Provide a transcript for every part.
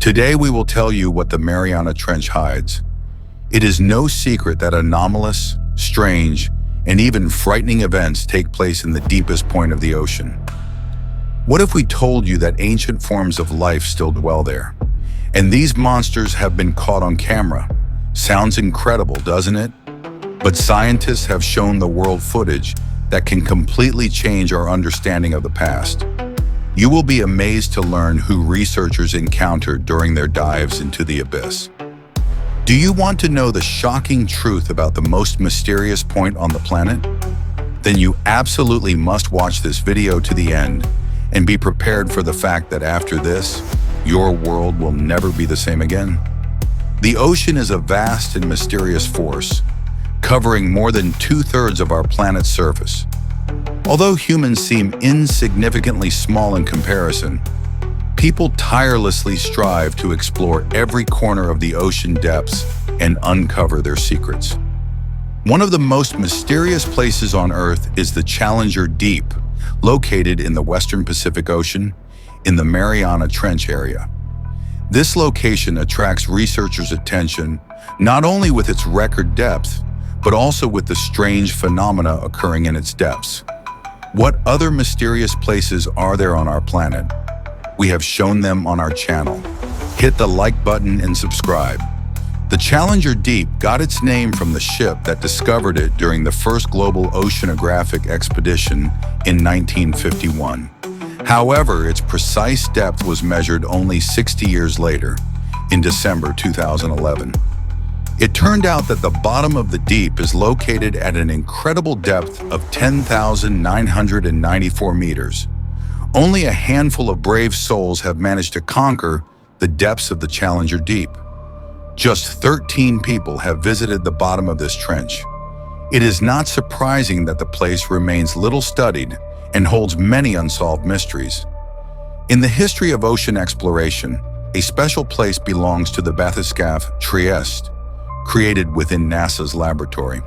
Today we will tell you what the Mariana Trench hides. It is no secret that anomalous, strange, and even frightening events take place in the deepest point of the ocean. What if we told you that ancient forms of life still dwell there? And these monsters have been caught on camera. Sounds incredible, doesn't it? But scientists have shown the world footage that can completely change our understanding of the past. You will be amazed to learn who researchers encountered during their dives into the abyss. Do you want to know the shocking truth about the most mysterious point on the planet? Then you absolutely must watch this video to the end and be prepared for the fact that after this, your world will never be the same again. The ocean is a vast and mysterious force, covering more than 2/3 of our planet's surface. Although humans seem insignificantly small in comparison, people tirelessly strive to explore every corner of the ocean depths and uncover their secrets. One of the most mysterious places on Earth is the Challenger Deep, located in the Western Pacific Ocean in the Mariana Trench area. This location attracts researchers' attention not only with its record depth, but also with the strange phenomena occurring in its depths. What other mysterious places are there on our planet? We have shown them on our channel. Hit the like button and subscribe. The Challenger Deep got its name from the ship that discovered it during the first global oceanographic expedition in 1951. However, its precise depth was measured only 60 years later, in December 2011. It turned out that the bottom of the deep is located at an incredible depth of 10,994 meters. Only a handful of brave souls have managed to conquer the depths of the Challenger Deep. Just 13 people have visited the bottom of this trench. It is not surprising that the place remains little studied and holds many unsolved mysteries. In the history of ocean exploration, a special place belongs to the bathyscaphe Trieste, created within NASA's laboratory.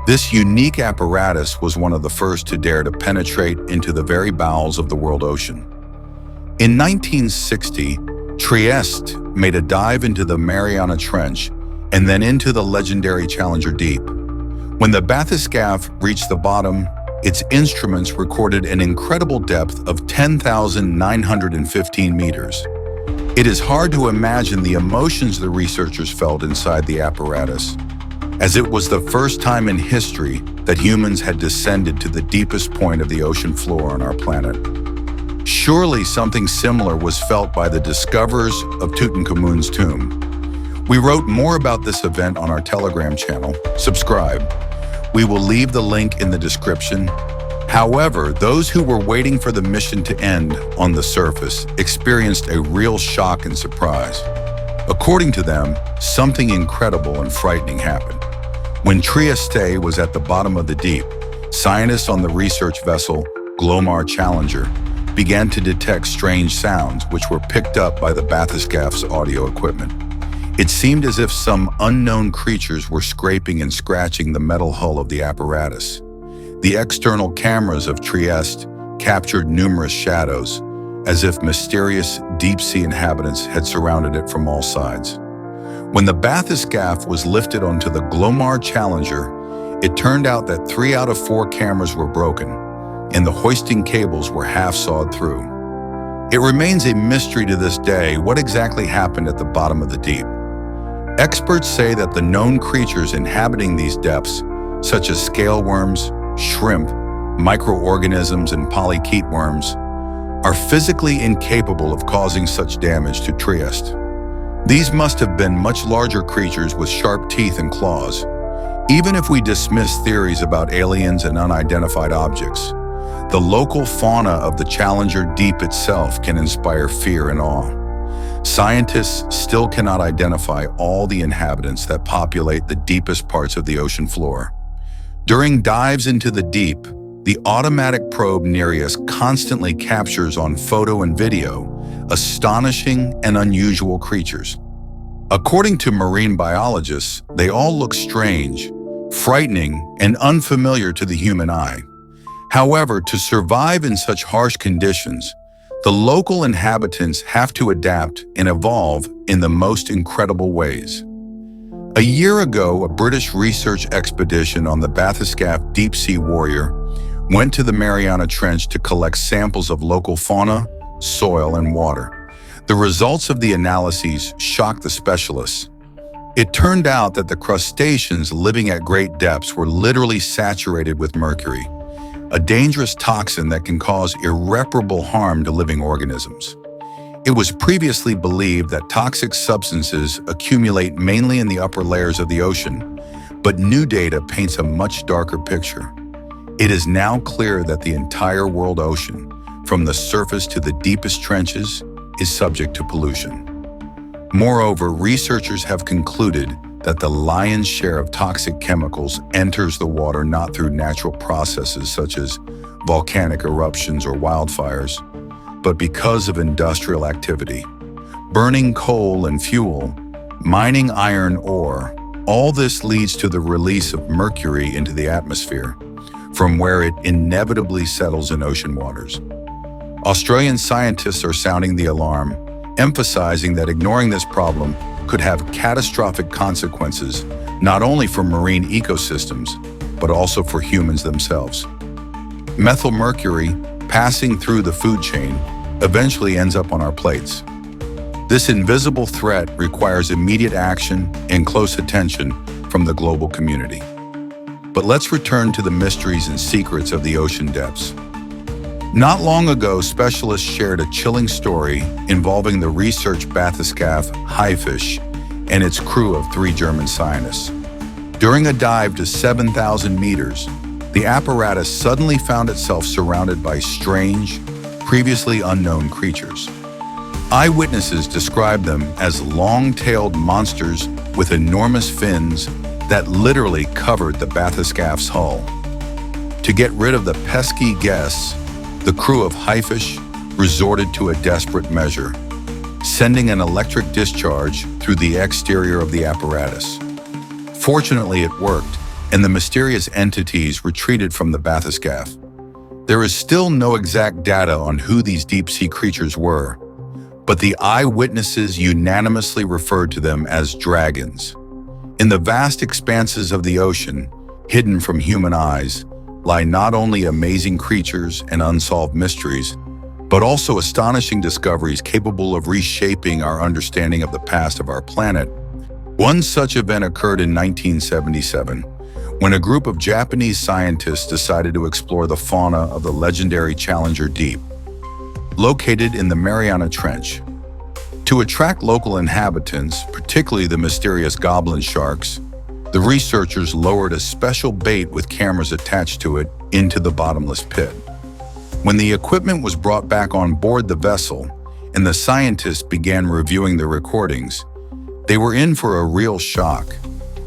This unique apparatus was one of the first to dare to penetrate into the very bowels of the world ocean. In 1960, Trieste made a dive into the Mariana Trench and then into the legendary Challenger Deep. When the bathyscaphe reached the bottom, its instruments recorded an incredible depth of 10,915 meters. It is hard to imagine the emotions the researchers felt inside the apparatus, as it was the first time in history that humans had descended to the deepest point of the ocean floor on our planet. Surely something similar was felt by the discoverers of Tutankhamun's tomb. We wrote more about this event on our Telegram channel. Subscribe. We will leave the link in the description. However, those who were waiting for the mission to end on the surface experienced a real shock and surprise. According to them, something incredible and frightening happened. When Trieste was at the bottom of the deep, scientists on the research vessel Glomar Challenger began to detect strange sounds which were picked up by the bathyscaphe's audio equipment. It seemed as if some unknown creatures were scraping and scratching the metal hull of the apparatus. The external cameras of Trieste captured numerous shadows, as if mysterious deep-sea inhabitants had surrounded it from all sides. When the bathyscaphe was lifted onto the Glomar Challenger, it turned out that 3 out of 4 cameras were broken, and the hoisting cables were half sawed through. It remains a mystery to this day what exactly happened at the bottom of the deep. Experts say that the known creatures inhabiting these depths, such as scale worms, shrimp, microorganisms, and polychaete worms, are physically incapable of causing such damage to Trieste. These must have been much larger creatures with sharp teeth and claws. Even if we dismiss theories about aliens and unidentified objects, the local fauna of the Challenger Deep itself can inspire fear and awe. Scientists still cannot identify all the inhabitants that populate the deepest parts of the ocean floor. During dives into the deep, the automatic probe Nereus constantly captures on photo and video astonishing and unusual creatures. According to marine biologists, they all look strange, frightening, and unfamiliar to the human eye. However, to survive in such harsh conditions, The local inhabitants have to adapt and evolve in the most incredible ways. A year ago, a British research expedition on the bathyscaphe deep-sea warrior went to the Mariana Trench to collect samples of local fauna, soil, and water. The results of the analyses shocked the specialists. It turned out that the crustaceans living at great depths were literally saturated with mercury, a dangerous toxin that can cause irreparable harm to living organisms. It was previously believed that toxic substances accumulate mainly in the upper layers of the ocean, but new data paints a much darker picture. It is now clear that the entire world ocean, from the surface to the deepest trenches, is subject to pollution. Moreover, researchers have concluded that the lion's share of toxic chemicals enters the water not through natural processes such as volcanic eruptions or wildfires, but because of industrial activity. Burning coal and fuel, mining iron ore, all this leads to the release of mercury into the atmosphere, from where it inevitably settles in ocean waters. Australian scientists are sounding the alarm, emphasizing that ignoring this problem could have catastrophic consequences not only for marine ecosystems, but also for humans themselves. Methylmercury, passing through the food chain, eventually ends up on our plates. This invisible threat requires immediate action and close attention from the global community. But let's return to the mysteries and secrets of the ocean depths. Not long ago, specialists shared a chilling story involving the research bathyscaphe Haifisch and its crew of 3 German scientists. During a dive to 7,000 meters, the apparatus suddenly found itself surrounded by strange, previously unknown creatures. Eyewitnesses described them as long-tailed monsters with enormous fins that literally covered the bathyscaphe's hull. To get rid of the pesky guests, the crew of Haifisch resorted to a desperate measure, sending an electric discharge through the exterior of the apparatus. Fortunately, it worked, and the mysterious entities retreated from the bathyscaphe. There is still no exact data on who these deep-sea creatures were, but the eyewitnesses unanimously referred to them as dragons. In the vast expanses of the ocean, hidden from human eyes, lie not only amazing creatures and unsolved mysteries, but also astonishing discoveries capable of reshaping our understanding of the past of our planet. One such event occurred in 1977, when a group of Japanese scientists decided to explore the fauna of the legendary Challenger Deep, located in the Mariana Trench. To attract local inhabitants, particularly the mysterious goblin sharks, the researchers lowered a special bait with cameras attached to it into the bottomless pit. When the equipment was brought back on board the vessel and the scientists began reviewing the recordings, they were in for a real shock.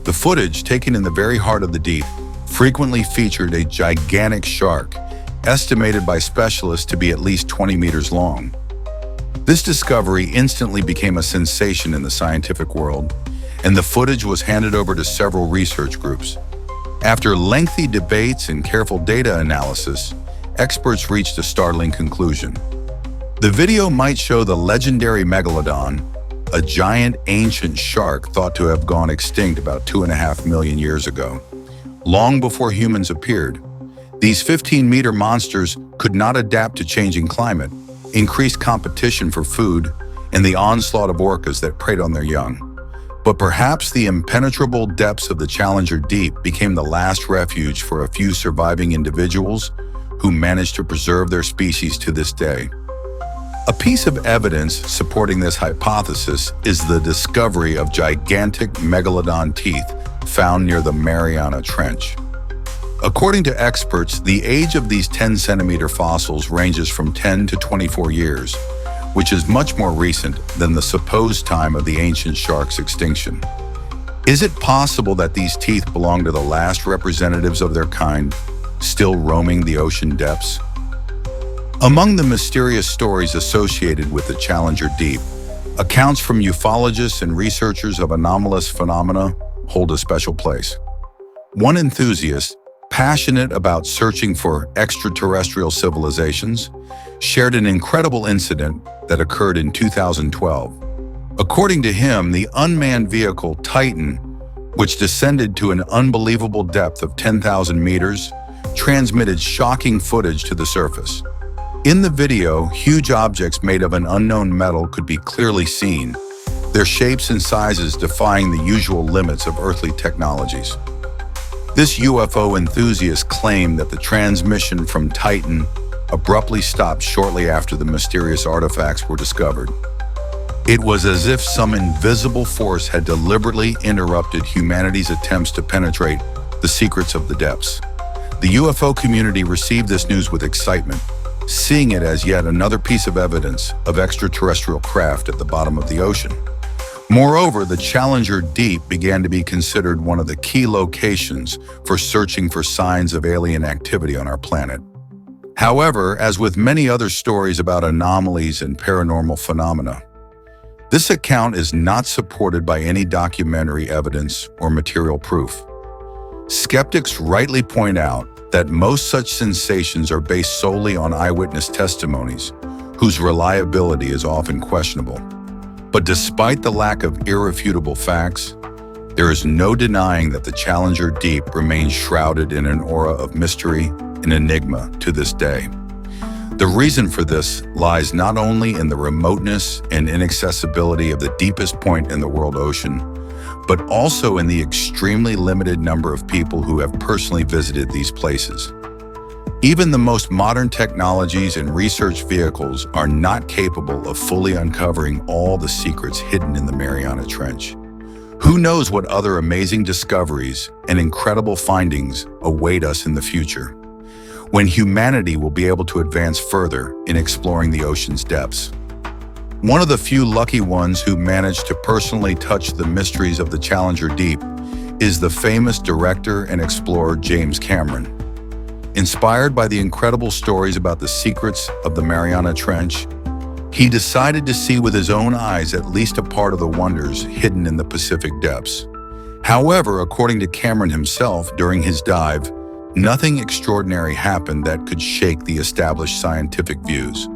The footage, taken in the very heart of the deep, frequently featured a gigantic shark, estimated by specialists to be at least 20 meters long. This discovery instantly became a sensation in the scientific world, and the footage was handed over to several research groups. After lengthy debates and careful data analysis, experts reached a startling conclusion. The video might show the legendary megalodon, a giant ancient shark thought to have gone extinct about 2.5 million years ago. Long before humans appeared, these 15-meter monsters could not adapt to changing climate, increased competition for food, and the onslaught of orcas that preyed on their young. But perhaps the impenetrable depths of the Challenger Deep became the last refuge for a few surviving individuals who managed to preserve their species to this day. A piece of evidence supporting this hypothesis is the discovery of gigantic megalodon teeth found near the Mariana Trench. According to experts, the age of these 10-centimeter fossils ranges from 10 to 24 years, which is much more recent than the supposed time of the ancient shark's extinction. Is it possible that these teeth belong to the last representatives of their kind, still roaming the ocean depths? Among the mysterious stories associated with the Challenger Deep, accounts from ufologists and researchers of anomalous phenomena hold a special place. One enthusiast, passionate about searching for extraterrestrial civilizations, shared an incredible incident that occurred in 2012. According to him, the unmanned vehicle Titan, which descended to an unbelievable depth of 10,000 meters, transmitted shocking footage to the surface. In the video, huge objects made of an unknown metal could be clearly seen, their shapes and sizes defying the usual limits of earthly technologies. This UFO enthusiast claimed that the transmission from Titan abruptly stopped shortly after the mysterious artifacts were discovered. It was as if some invisible force had deliberately interrupted humanity's attempts to penetrate the secrets of the depths. The UFO community received this news with excitement, seeing it as yet another piece of evidence of extraterrestrial craft at the bottom of the ocean. Moreover, the Challenger Deep began to be considered one of the key locations for searching for signs of alien activity on our planet. However, as with many other stories about anomalies and paranormal phenomena, this account is not supported by any documentary evidence or material proof. Skeptics rightly point out that most such sensations are based solely on eyewitness testimonies, whose reliability is often questionable. But despite the lack of irrefutable facts, there is no denying that the Challenger Deep remains shrouded in an aura of mystery and enigma to this day. The reason for this lies not only in the remoteness and inaccessibility of the deepest point in the world ocean, but also in the extremely limited number of people who have personally visited these places. Even the most modern technologies and research vehicles are not capable of fully uncovering all the secrets hidden in the Mariana Trench. Who knows what other amazing discoveries and incredible findings await us in the future, when humanity will be able to advance further in exploring the ocean's depths. One of the few lucky ones who managed to personally touch the mysteries of the Challenger Deep is the famous director and explorer James Cameron. Inspired by the incredible stories about the secrets of the Mariana Trench, he decided to see with his own eyes at least a part of the wonders hidden in the Pacific depths. However, according to Cameron himself, during his dive, nothing extraordinary happened that could shake the established scientific views.